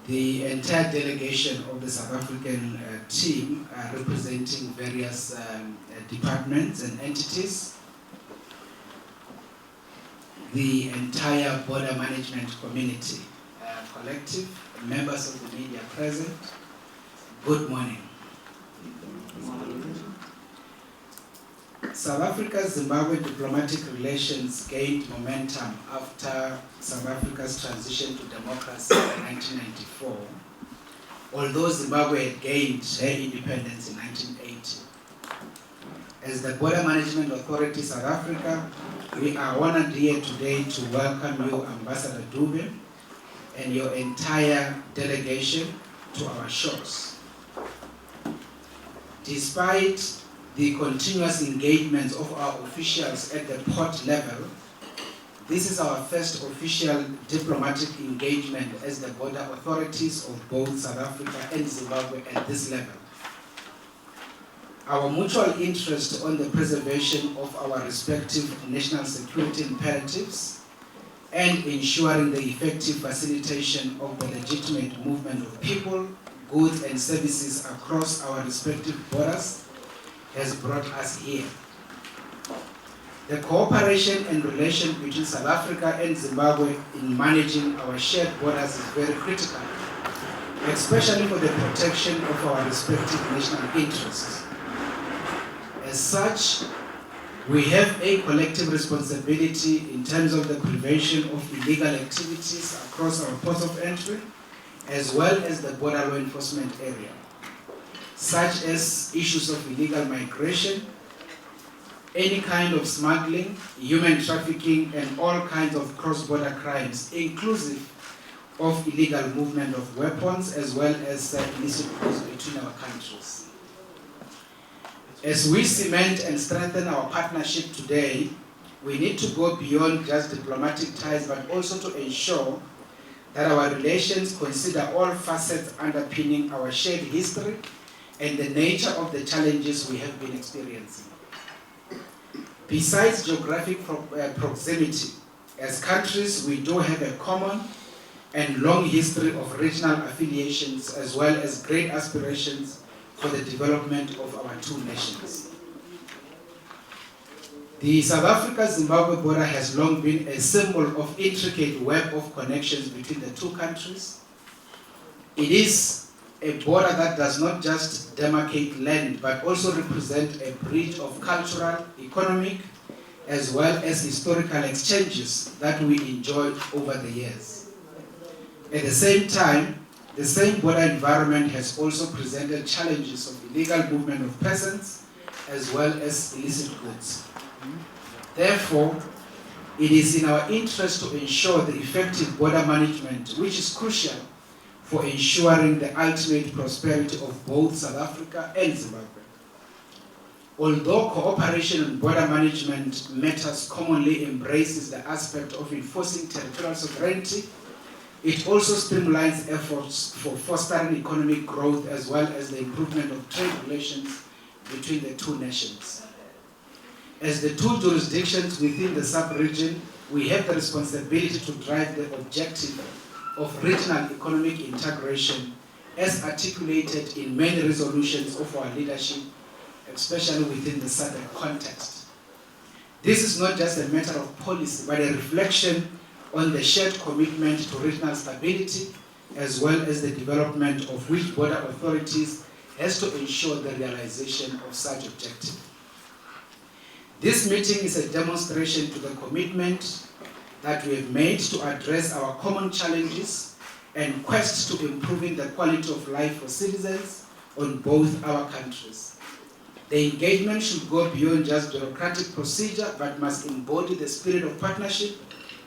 the entire delegation of the South African team representing various departments and entities, the entire border management community collective, members of the media present, good morning. South Africa-Zimbabwe diplomatic relations gained momentum after South Africa's transition to democracy in 1994, although Zimbabwe had gained her independence in 1980. As the Border Management Authority South Africa, we are honored here today to welcome you, Ambassador Dube, and your entire delegation to our shores. Despite the continuous engagements of our officials at the port level, this is our first official diplomatic engagement as the border authorities of both South Africa and Zimbabwe at this level. Our mutual interest on the preservation of our respective national security imperatives and ensuring the effective facilitation of the legitimate movement of people, goods and services across our respective borders has brought us here. The cooperation and relation between South Africa and Zimbabwe in managing our shared borders is very critical, especially for the protection of our respective national interests. As such, we have a collective responsibility in terms of the prevention of illegal activities across our ports of entry, as well as the border law enforcement area, such as issues of illegal migration, any kind of smuggling, human trafficking, and all kinds of cross-border crimes, inclusive of illegal movement of weapons, as well as illicit goods between our countries. As we cement and strengthen our partnership today, we need to go beyond just diplomatic ties, but also to ensure that our relations consider all facets underpinning our shared history and the nature of the challenges we have been experiencing. Besides geographic proximity, as countries we do have a common and long history of regional affiliations, as well as great aspirations for the development of our two nations. The South Africa-Zimbabwe border has long been a symbol of intricate web of connections between the two countries. It is a border that does not just demarcate land, but also represent a bridge of cultural, economic, as well as historical exchanges that we enjoyed over the years. At the same time, the same border environment has also presented challenges of illegal movement of persons, as well as illicit goods. Therefore, it is in our interest to ensure the effective border management, which is crucial for ensuring the ultimate prosperity of both South Africa and Zimbabwe. Although cooperation on border management matters commonly embraces the aspect of enforcing territorial sovereignty, it also streamlines efforts for fostering economic growth as well as the improvement of trade relations between the two nations. As the two jurisdictions within the sub-region, we have the responsibility to drive the objective of regional economic integration as articulated in many resolutions of our leadership, especially within the SADC context. This is not just a matter of policy, but a reflection on the shared commitment to regional stability, as well as the development of which border authorities has to ensure the realization of such objective. This meeting is a demonstration to the commitment that we have made to address our common challenges and quest to improving the quality of life for citizens on both our countries. The engagement should go beyond just bureaucratic procedure, but must embody the spirit of partnership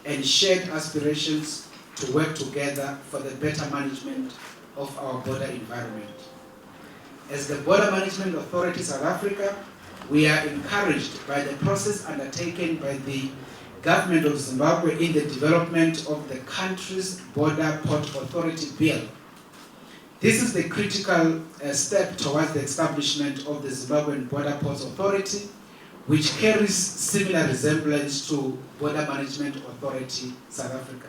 and shared aspirations to work together for the better management of our border environment. As the Border Management Authority South Africa, we are encouraged by the process undertaken by the Government of Zimbabwe in the development of the country's Border Port Authority Bill. This is the critical step towards the establishment of the Zimbabwean Border Ports Authority, which carries similar resemblance to Border Management Authority South Africa.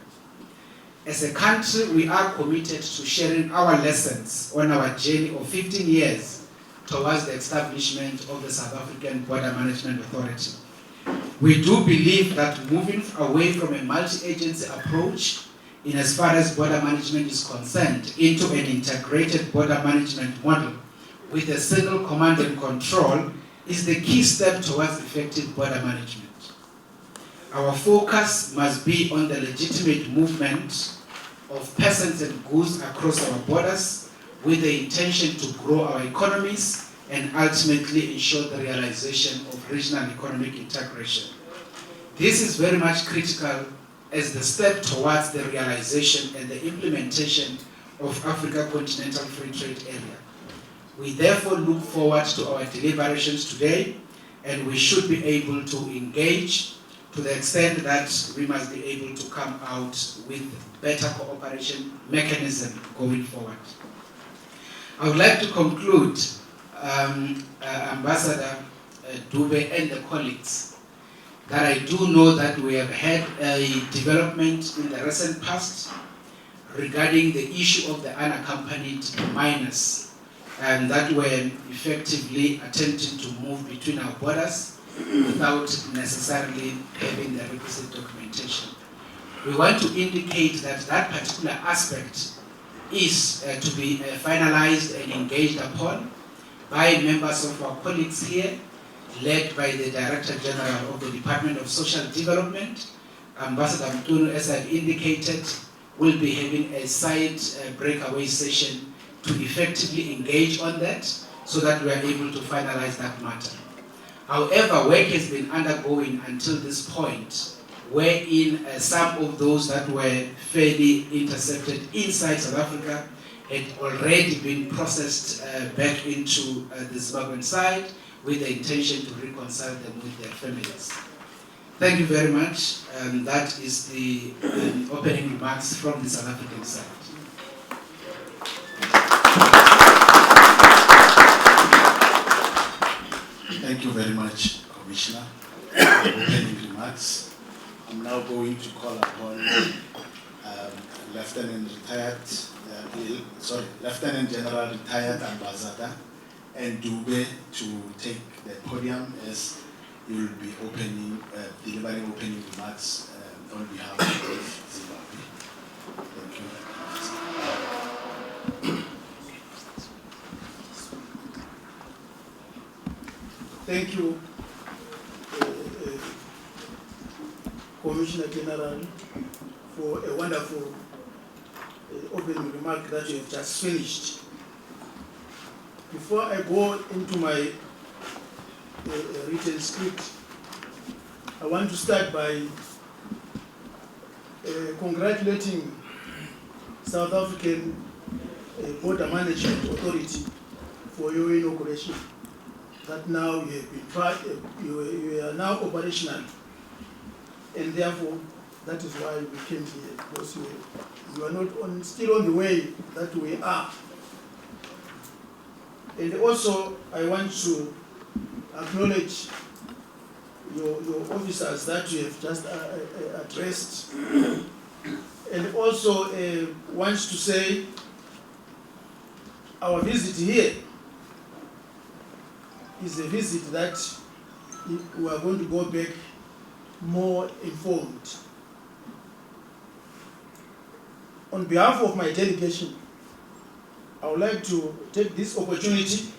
As a country, we are committed to sharing our lessons on our journey of 15 years towards the establishment of the South African Border Management Authority. We do believe that moving away from a multi-agency approach in as far as border management is concerned into an integrated border management model with a single command and control is the key step towards effective border management. Our focus must be on the legitimate movement of persons and goods across our borders with the intention to grow our economies and ultimately ensure the realization of regional economic integration. This is very much critical as the step towards the realization and the implementation of Africa Continental Free Trade Area. We therefore look forward to our deliberations today, and we should be able to engage to the extent that we must be able to come out with better cooperation mechanism going forward. I would like to conclude, Ambassador Dube and the colleagues, that I do know that we have had a development in the recent past regarding the issue of the unaccompanied minors that were effectively attempting to move between our borders without necessarily having the requisite documentation. We want to indicate that that particular aspect is to be finalized and engaged upon by members of our colleagues here, led by the Director General of the Department of Social Development. Ambassador Mtunu, as I've indicated, will be having a side breakaway session to effectively engage on that so that we are able to finalize that matter. However, work has been undergoing until this point, wherein some of those that were fairly intercepted inside South Africa had already been processed back into the Zimbabwean side with the intention to reconcile them with their families. Thank you very much. That is the opening remarks from the South African side. Thank you very much, Commissioner, for opening remarks. I'm now going to call upon Lieutenant General Retired Ambassador and Dube to take the podium as he will be delivering opening remarks on behalf of Zimbabwe. Thank you. Thank you, Commissioner General, for a wonderful opening remark that you have just finished. Before I go into my written script, I want to start by congratulating South African Border Management Authority for your inauguration. That now you have been you are now operational, and therefore that is why we came here, because you are not still on the way that we are. And also I want to acknowledge your officers that you have just addressed, and also want to say our visit here is a visit that we are going to go back more informed. On behalf of my delegation, I would like to take this opportunity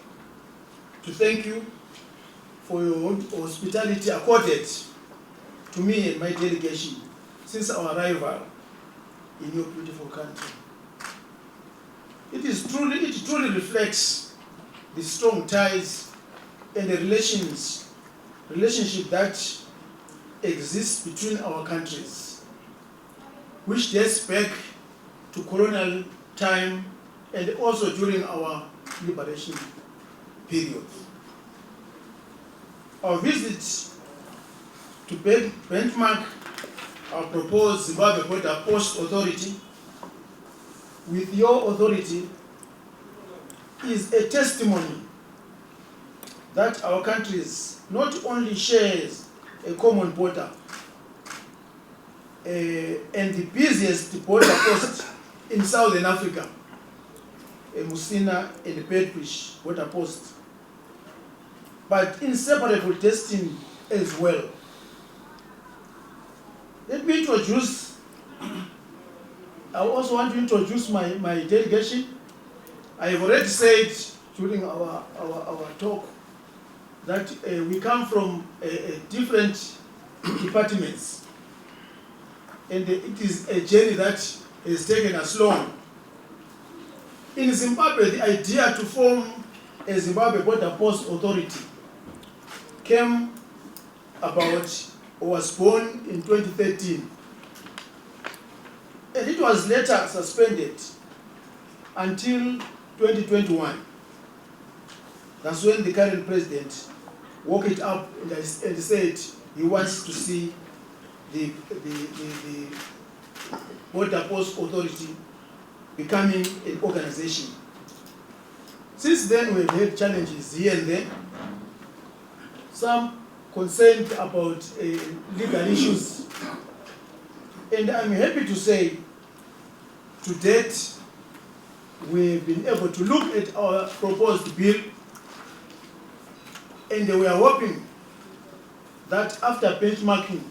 to thank you for your hospitality accorded to me and my delegation since our arrival in your beautiful country. It truly reflects the strong ties and the relationship that exists between our countries, which dates back to colonial time and also during our liberation period. Our visit to benchmark our proposed Zimbabwe Border Ports Authority with your authority is a testimony that our countries not only shares a common border and the busiest border post in Southern Africa, Musina and Bedfish border post, but inseparable testing as well. Let me introduce, I also want to introduce my delegation. I have already said during our talk that we come from different departments, and it is a journey that has taken us long. In Zimbabwe, the idea to form a Zimbabwe Border Ports Authority came about, or was born in 2013. And it was later suspended until 2021. That's when the current president woke it up and said he wants to see the Border Ports Authority becoming an organization. Since then, we've had challenges here and there. Some concerned about legal issues. And I'm happy to say, to date, we've been able to look at our proposed bill, and we are hoping that after benchmarking,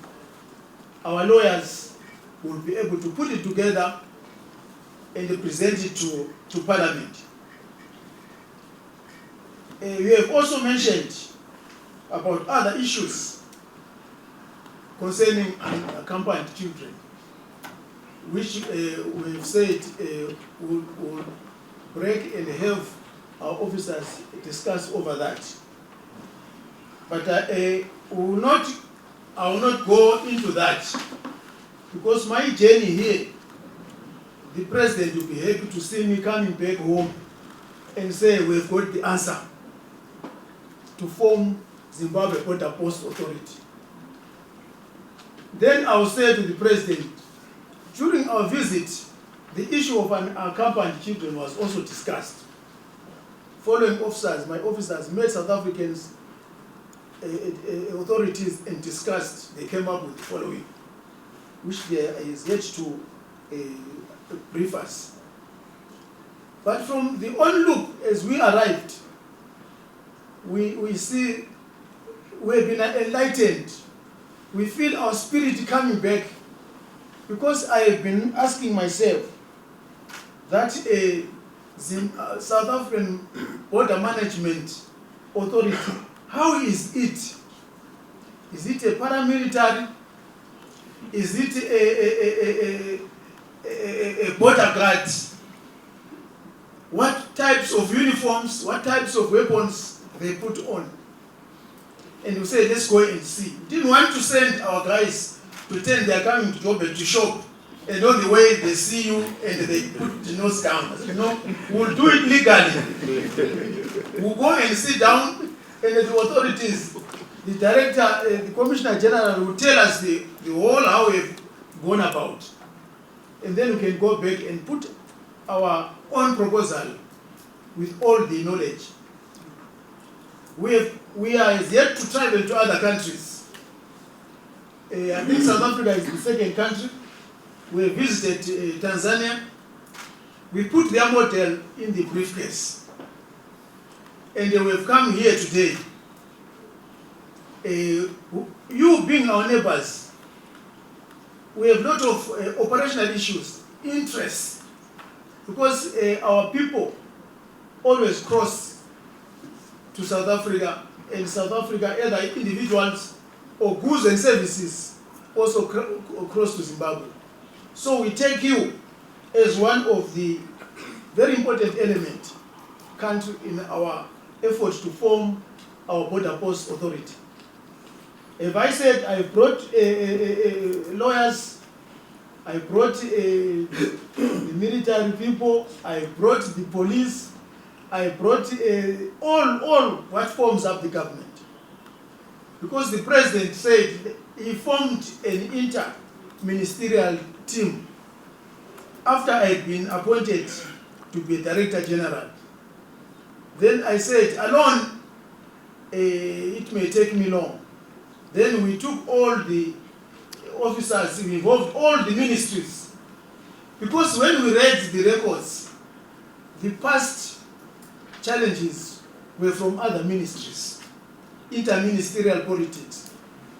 our lawyers will be able to put it together and present it to Parliament. We have also mentioned about other issues concerning unaccompanied children, which we have said will break and have our officers discuss over that. But I will not go into that, because my journey here, the president will be happy to see me coming back home and say we've got the answer to form Zimbabwe Border Ports Authority. Then I will say to the president, during our visit, the issue of unaccompanied children was also discussed. Following officers, my officers met South Africans authorities and discussed. They came up with the following, which there is yet to brief us. But from the onlook, as we arrived, we see we've been enlightened. We feel our spirit coming back, because I have been asking myself that a South African Border Management Authority, how is it? Is it a paramilitary? Is it a border guard? What types of uniforms, what types of weapons they put on? And we say, let's go and see. We didn't want to send our guys pretend they are coming to Joburg to shop, and on the way they see you and they put the nose down. I said, no, we'll do it legally. We'll go and sit down, and the authorities, the director, the commissioner general will tell us the whole how we've gone about. And then we can go back and put our own proposal with all the knowledge. We are yet to travel to other countries. I think South Africa is the second country. We visited Tanzania. We put their model in the briefcase. And we have come here today. You being our neighbors, we have a lot of operational issues, interests, because our people always cross to South Africa, and South Africa, either individuals or goods and services, also cross to Zimbabwe. So we take you as one of the very important element country in our effort to form our Border Ports Authority. As I said, I brought lawyers, I brought the military people, I brought the police, I brought all what forms up the government. Because the president said he formed an inter-ministerial team after I had been appointed to be a director general. Then I said, alone, it may take me long. Then we took all the officers who involved all the ministries. Because when we read the records, the past challenges were from other ministries, interministerial politics.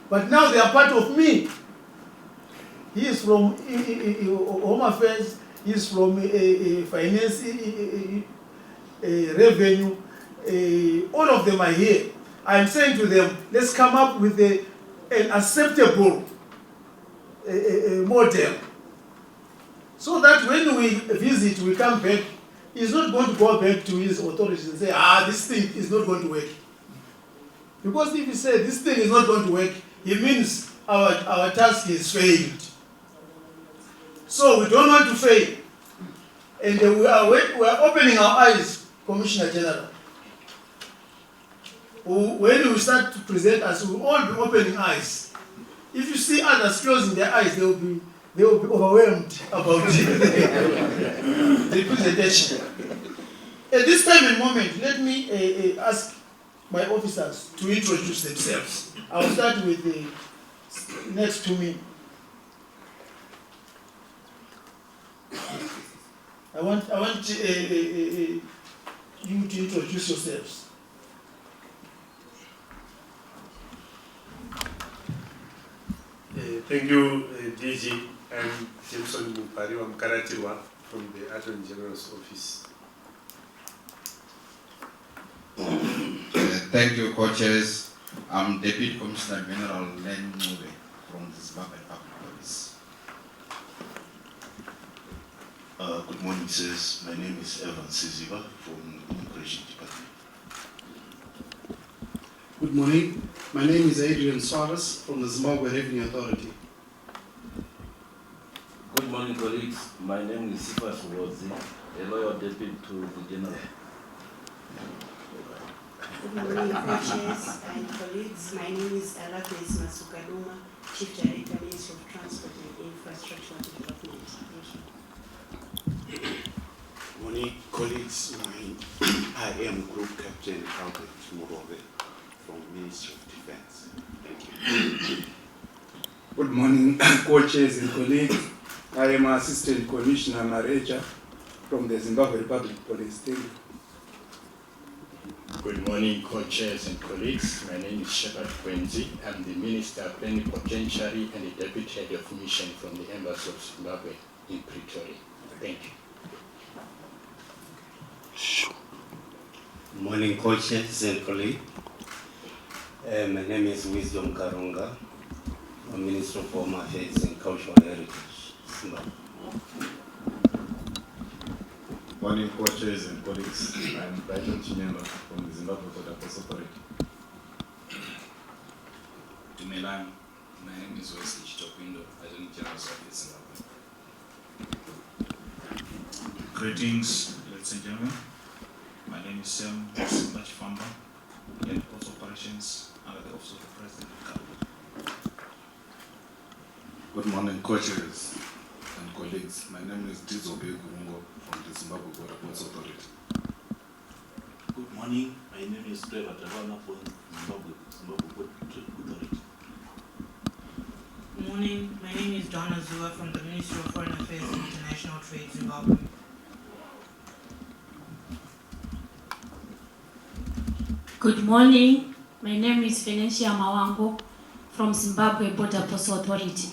But now they are part of me. He is from Home Affairs, he is from Finance, Revenue, all of them are here. I am saying to them, let's come up with an acceptable model, so that when we visit, we come back, he's not going to go back to his authorities and say, this thing is not going to work. Because if he says this thing is not going to work, it means our task is failed. So we don't want to fail. And we are opening our eyes, Commissioner General. When we start to present us, we will all be opening eyes. If you see others closing their eyes, they will be overwhelmed about the presentation. At this time and moment, let me ask my officers to introduce themselves. I will start with the next to me. I want you to introduce yourselves. Thank you, DG. I'm Jameson Mupari Wamkaratirwa from the Attorney General's Office. Thank you, co-chairs. I'm Deputy Commissioner General Len Mube from the Zimbabwe Police. Good morning, sirs. My name is Evan Siziva from the Immigration Department. Good morning. My name is Adrian Suarez from the Zimbabwe Revenue Authority. Good morning, colleagues. My name is Sifas Ulozi, a loyal deputy to the General. Good morning, co-chairs and colleagues. My name is Alakis Masukaduma, Chief Director, Ministry of Transport and Infrastructure Development. Thank you. Morning, colleagues. I am Group Captain Albert Murove from Ministry of Defense. Thank you. Good morning, co-chairs and colleagues. I am Assistant Commissioner Mareja from the Zimbabwe Republic Police. Thank you. Good morning, co-chairs and colleagues. My name is Sheraton Hotel. I'm the Minister Plenipotentiary and the Deputy Head of Mission from the Embassy of Zimbabwe in Pretoria. Thank you. Good morning, co-chairs and colleagues. My name is Wisdom Karunga, I'm Minister of Home Affairs and Cultural Heritage, Zimbabwe. Morning, co-chairs and colleagues. I'm Brighton Chinyamba from the Zimbabwe Border Ports Authority. Dumelang, my name is Wesley Chitopindo, Attorney General's Office, Zimbabwe. Greetings, ladies and gentlemen. My name is Sam Chifamba, Head of Ports Operations under the Office of the President of Ghana. Good morning, co-chairs and colleagues. My name is Dizobe Gurungo from the Zimbabwe Border Ports Authority. Good morning. My name is Trevor Tavana from Zimbabwe Border Ports Authority. Good morning. My name is Donna Zua from the Ministry of Foreign Affairs and International Trade, Zimbabwe. Good morning. My name is Venetia Mawango from Zimbabwe Border Ports Authority.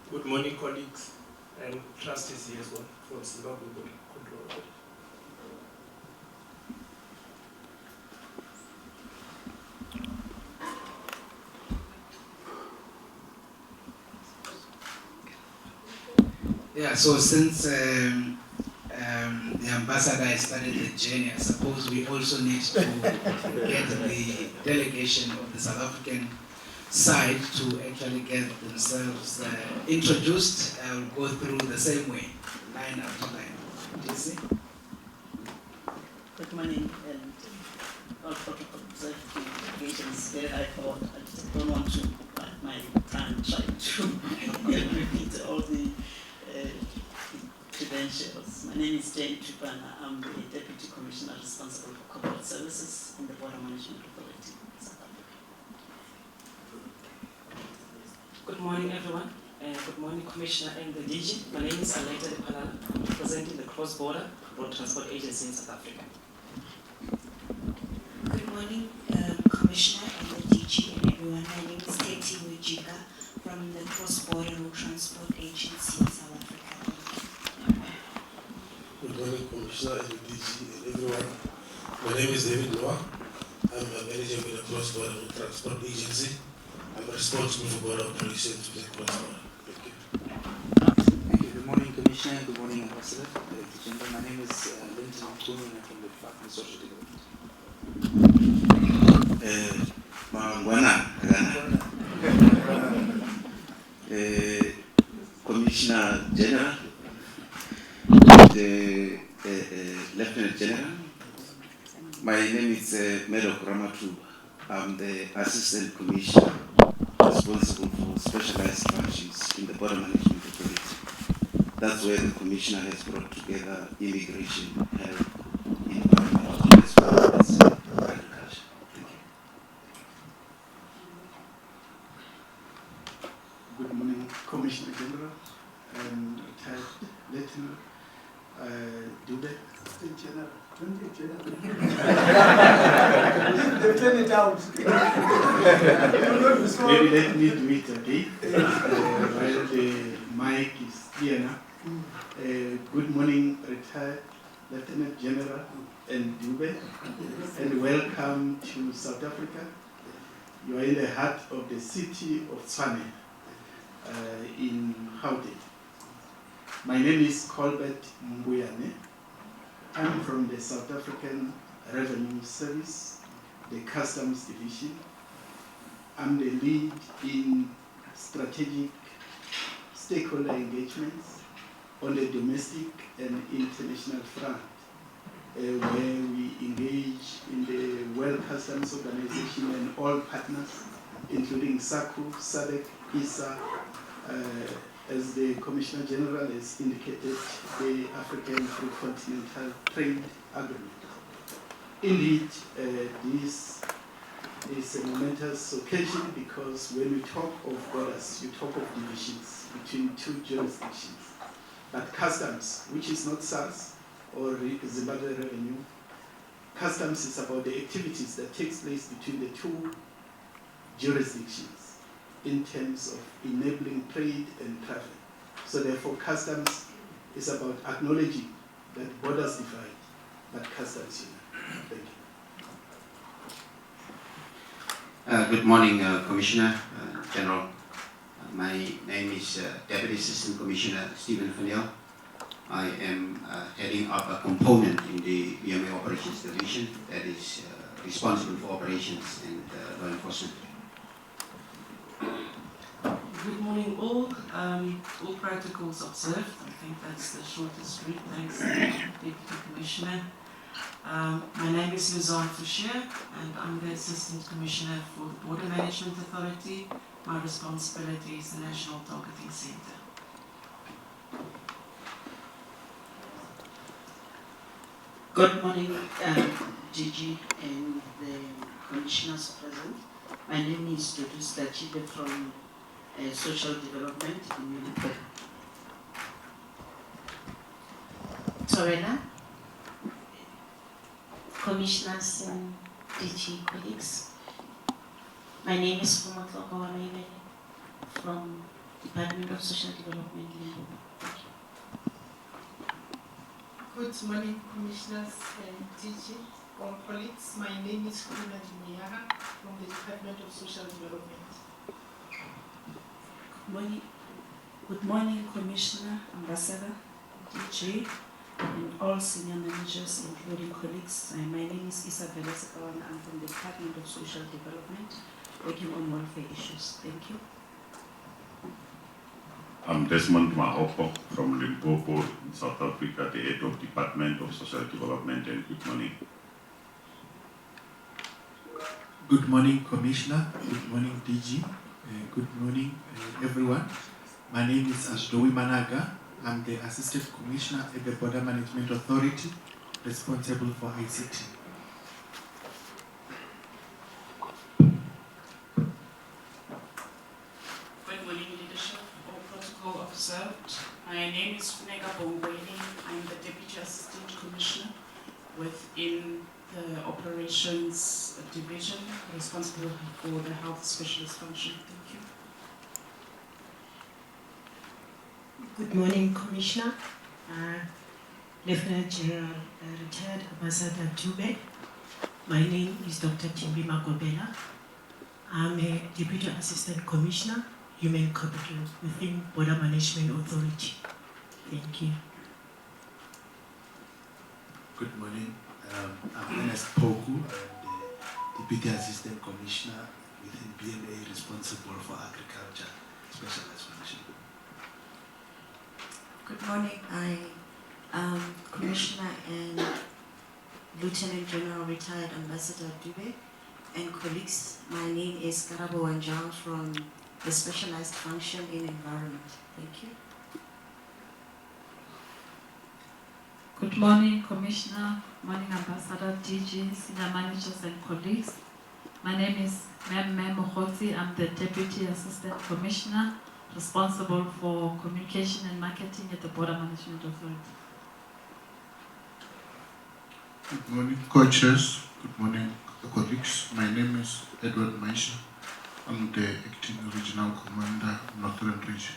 Good morning, colleagues. I'm Trustee CS1 from Zimbabwe Border Control Authority. Yeah, so since the ambassador has started the journey, I suppose we also need to get the delegation of the South African side to actually get themselves introduced. I will go through the same way, line after line. Do you see? Good morning, and all protocol delegation is very high forward. I just don't want to bite my tongue trying to repeat all the credentials. My name is Jane Tripana. I'm the Deputy Commissioner responsible for corporate services in the Border Management Authority, South Africa. Good morning, everyone. Good morning, Commissioner and the DG. My name is Aleta Lepalala, representing the Cross-Border Road Transport Agency in South Africa. Good morning, Commissioner and the DG and everyone. My name is Teti Wijiga from the Cross-Border Road Transport Agency in South Africa. Good morning, Commissioner and the DG and everyone. My name is David Noah. I'm a manager with the Cross-Border Road Transport Agency. I'm responsible for border operations with the cross-border. Thank you. Thank you. Good morning, Commissioner. Good morning, Ambassador. My name is Linton Mkunu and I'm from the Department of Social Development. Commissioner General, the Lieutenant General. My name is Medok Ramatu. I'm the Assistant Commissioner responsible for specialized functions in the Border Management Authority. That's where the Commissioner has brought together immigration, health, environment, as well as agriculture. Thank you. Good morning, Commissioner General and retired Lieutenant Dube. General. Turn it out. Maybe let me do it again while the mic is here now. Good morning, retired Lieutenant General and Dube, and welcome to South Africa. You are in the heart of the city of Tshwane in Gauteng. My name is Colbert Mbuyane. I'm from the South African Revenue Service, the Customs Division. I'm the lead in strategic stakeholder engagements on the domestic and international front, where we engage in the World Customs Organization and all partners, including SACU, SADC, ISA, as the Commissioner General has indicated, the African Free Continental Trade Agreement. Indeed, this is a momentous occasion because when we talk of borders, you talk of divisions between two jurisdictions. But customs, which is not SARS or Zimbabwe Revenue, customs is about the activities that takes place between the two jurisdictions in terms of enabling trade and traffic. So therefore, customs is about acknowledging that borders divide, but customs unite. Thank you. Good morning, Commissioner General. My name is Deputy Assistant Commissioner Stephen Fennell. I am heading up a component in the BMA Operations Division that is responsible for operations and law enforcement. Good morning, all. All protocols observed. I think that's the shortest route. Thanks, Deputy Commissioner. My name is Luzanne Fouchier, and I'm the Assistant Commissioner for the Border Management Authority. My responsibility is the National Targeting Center. Good morning, DG and the commissioners present. My name is Dudu Stachibe from Social Development in United. Torena, Commissioners and DG colleagues. My name is Fumoto Kawanene from Department of Social Development, Lebombo. Good morning, Commissioners and DG, all colleagues. My name is Kuna Dimiyaga from the Department of Social Development. Good morning, Commissioner, Ambassador, DG, and all senior managers, including colleagues. My name is Isabella Sekawana. I'm from the Department of Social Development, working on welfare issues. Thank you. I'm Desmond Mahoko from Lebombo Port in South Africa, the head of Department of Social Development, and good morning. Good morning, Commissioner. Good morning, DG. Good morning, everyone. My name is Ashdowi Managa. I'm the Assistant Commissioner at the Border Management Authority, responsible for ICT. Good morning, Operations Division, responsible for the health specialist function. Thank you. Good morning, Commissioner. Lieutenant General, retired Ambassador Dube. My name is Dr. Timbi Magobela. I'm a Deputy Assistant Commissioner, Human Capital within Border Management Authority. Thank you. Good morning. I'm Ernest Poku. I'm the Deputy Assistant Commissioner within BMA, responsible for agriculture, specialized function. Good morning. I am Commissioner and Lieutenant General retired Ambassador Dube and colleagues. My name is Karabo Wanjao from the Specialized Function in Environment. Thank you. Good morning, Commissioner. Morning, Ambassador, DG, senior managers and colleagues. My name is Mem Mokhotsi. I'm the Deputy Assistant Commissioner responsible for communication and marketing at the Border Management Authority. Good morning, co-chairs. Good morning, colleagues. My name is Edward Maisha. I'm the Acting Regional Commander, Northern Region.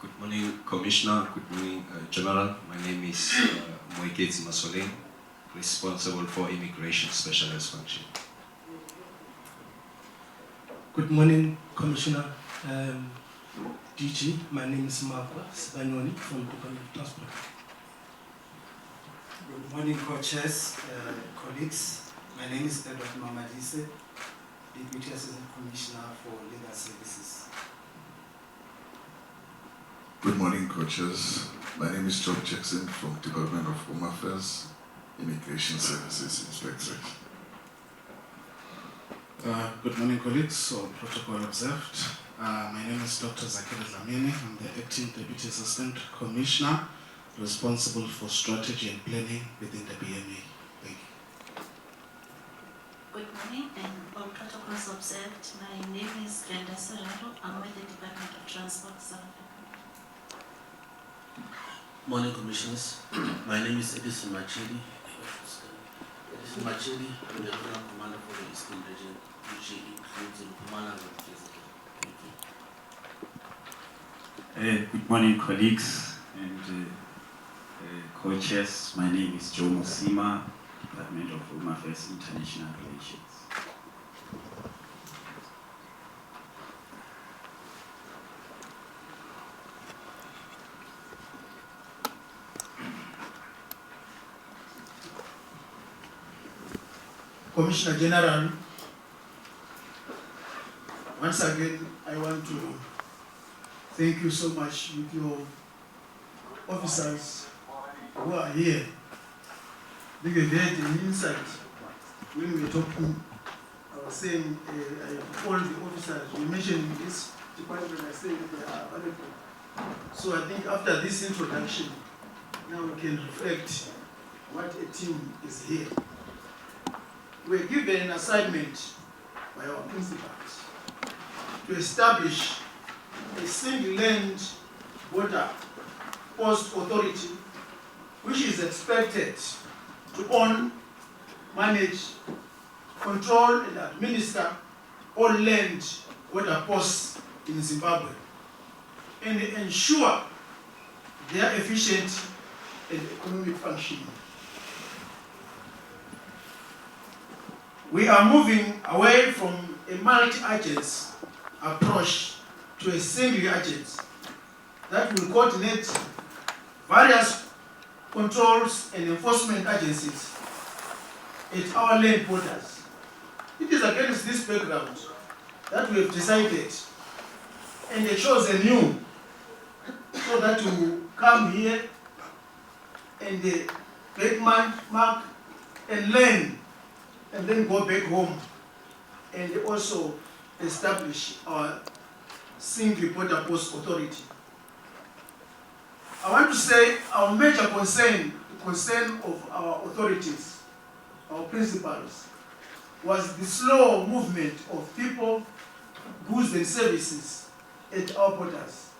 Good morning, Commissioner. Good morning, General. My name is Moikezi Masoleng, responsible for Immigration Specialist Function. Good morning, Commissioner. DG, my name is Marco Spanioni from the Department of Transport. Good morning, co-chairs, colleagues. My name is Edward Mamadise, Deputy Assistant Commissioner for Legal Services. Good morning, co-chairs. My name is Job Jackson from Department of Home Affairs, Immigration Services Inspectorate. Good morning, colleagues. All protocol observed. My name is Dr. Zakir Dlamini. I'm the Acting Deputy Assistant Commissioner responsible for strategy and planning within the BMA. Thank you. Good morning, and all protocols observed. My name is Glenda Serrano. I'm with the Department of Transport, South Africa. Morning, Commissioners. My name is Edison Machidi. Edison Machidi, I'm the Regional Commander for the Eastern Region, which includes Mpumalanga. Good morning, colleagues and co-chairs. My name is Joe Mosima, Department of Home Affairs International Relations. Commissioner General, once again, I want to thank you so much with your officers who are here. I think you had an insight when we were talking. I was saying, all the officers, we mentioned in this department, I said they are available. So I think after this introduction, now we can reflect what a team is here. We were given an assignment by our principals to establish a single land border post authority which is expected to own, manage, control and administer all land border posts in Zimbabwe and ensure their efficient and economic functioning. We are moving away from a multi-agency approach to a single agency that will coordinate various controls and enforcement agencies at our land borders. It is against this background that we have decided and chosen you so that you come here and mark and learn and then go back home and also establish our single border post authority. I want to say our major concern, the concern of our authorities, our principals, was the slow movement of people, goods and services at our borders.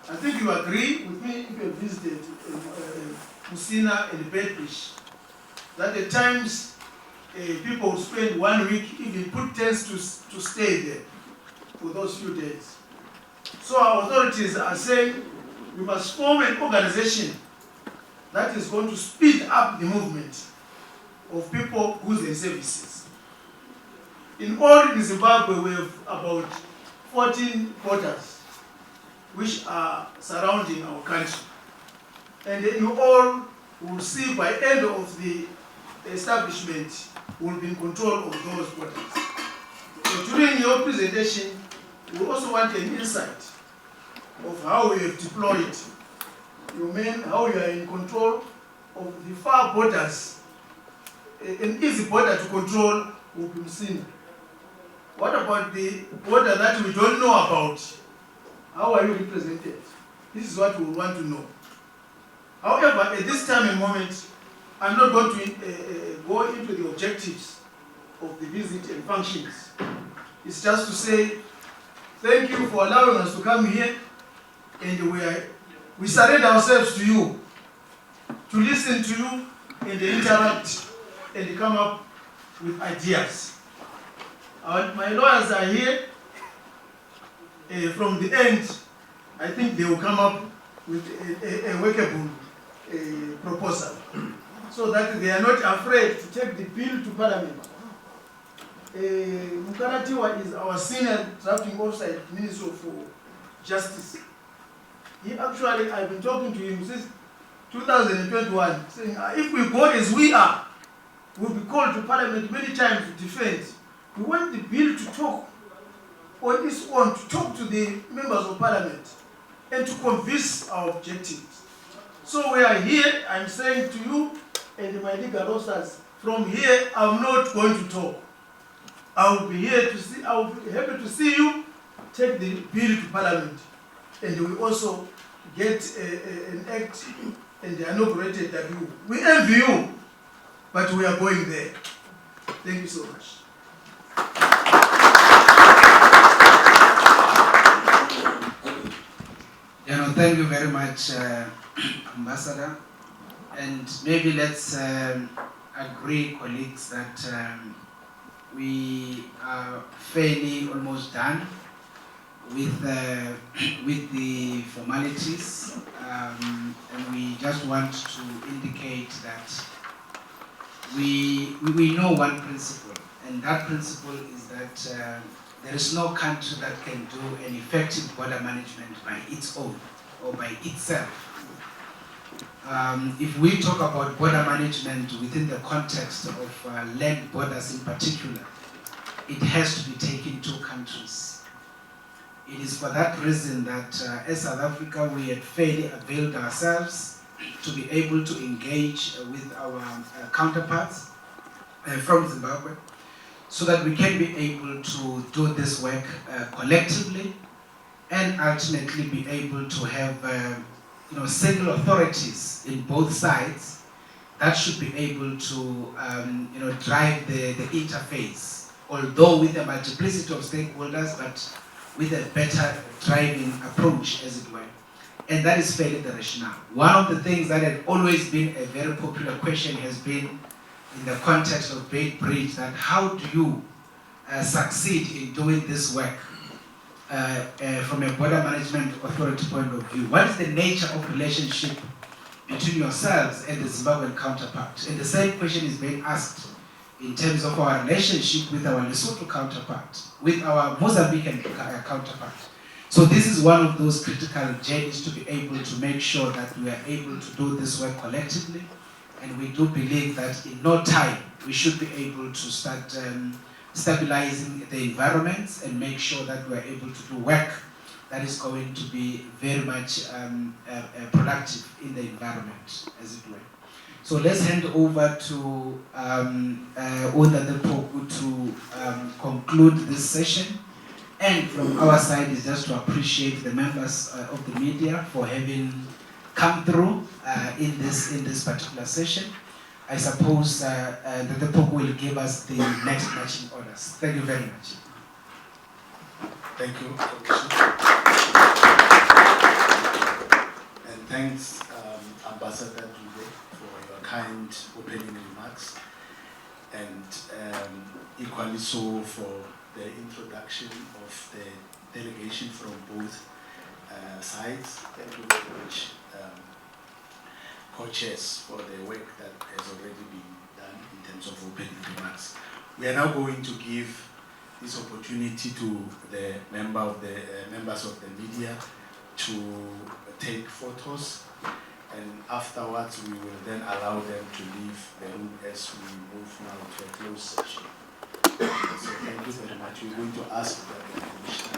I think you agree with me if you have visited Musina and Bedfish. that at times people would spend 1 week, even put tents to stay there for those few days. So our authorities are saying we must form an organization that is going to speed up the movement of people, goods and services. In all in Zimbabwe, we have about 14 borders which are surrounding our country. And in all, we'll see by end of the establishment, we'll be in control of those borders. So during your presentation, we also want an insight of how we have deployed your men, how you are in control of the far borders. An easy border to control will be seen. What about the border that we don't know about? How are you represented? This is what we want to know. However, at this time and moment, I'm not going to go into the objectives of the visit and functions. It's just to say, thank you for allowing us to come here, and we surrender ourselves to you, to listen to you and interact and come up with ideas. My lawyers are here. From the end, I think they will come up with a workable proposal, so that they are not afraid to take the bill to Parliament. Mukaratiwa is our senior drafting officer at the Ministry of Justice. He actually, I've been talking to him since 2021, saying if we go as we are, we'll be called to Parliament many times to defend. We want the bill to talk on its own, to talk to the members of Parliament and to convince our objectives. So we are here, I'm saying to you and my legal officers, from here I'm not going to talk. I will be here to see, I will be happy to see you take the bill to Parliament, and we also get an act and inaugurated that we envy you, but we are going there. Thank you so much. Thank you very much, Ambassador. And maybe let's agree, colleagues, that we are fairly almost done with the formalities, and we just want to indicate that we know one principle, and that principle is that there is no country that can do an effective border management by its own or by itself. If we talk about border management within the context of land borders in particular, it has to be taken two countries. It is for that reason that as South Africa, we had fairly availed ourselves to be able to engage with our counterparts from Zimbabwe, so that we can be able to do this work collectively and ultimately be able to have single authorities in both sides that should be able to drive the interface, although with a multiplicity of stakeholders, but with a better driving approach, as it were. And that is fairly the rationale. One of the things that had always been a very popular question has been in the context of Bait Bridge, that how do you succeed in doing this work from a border management authority point of view? What is the nature of relationship between yourselves and the Zimbabwean counterpart? And the same question is being asked in terms of our relationship with our Lesotho counterpart, with our Mozambican counterpart. So this is one of those critical journeys to be able to make sure that we are able to do this work collectively. And we do believe that in no time, we should be able to start stabilizing the environments and make sure that we are able to do work that is going to be very much productive in the environment, as it were. So let's hand over to Unda Poku to conclude this session. And from our side is just to appreciate the members of the media for having come through in this particular session. I suppose that the Poku will give us the next marching orders. Thank you very much. Thank you, and thanks, Ambassador Dube, for your kind opening remarks, and equally so for the introduction of the delegation from both sides. Thank you very much, co-chairs, for the work that has already been done in terms of opening remarks. We are now going to give this opportunity to the members of the media to take photos, and afterwards we will then allow them to leave the room as we move now to a closed session. So thank you very much. We're going to ask the Commissioner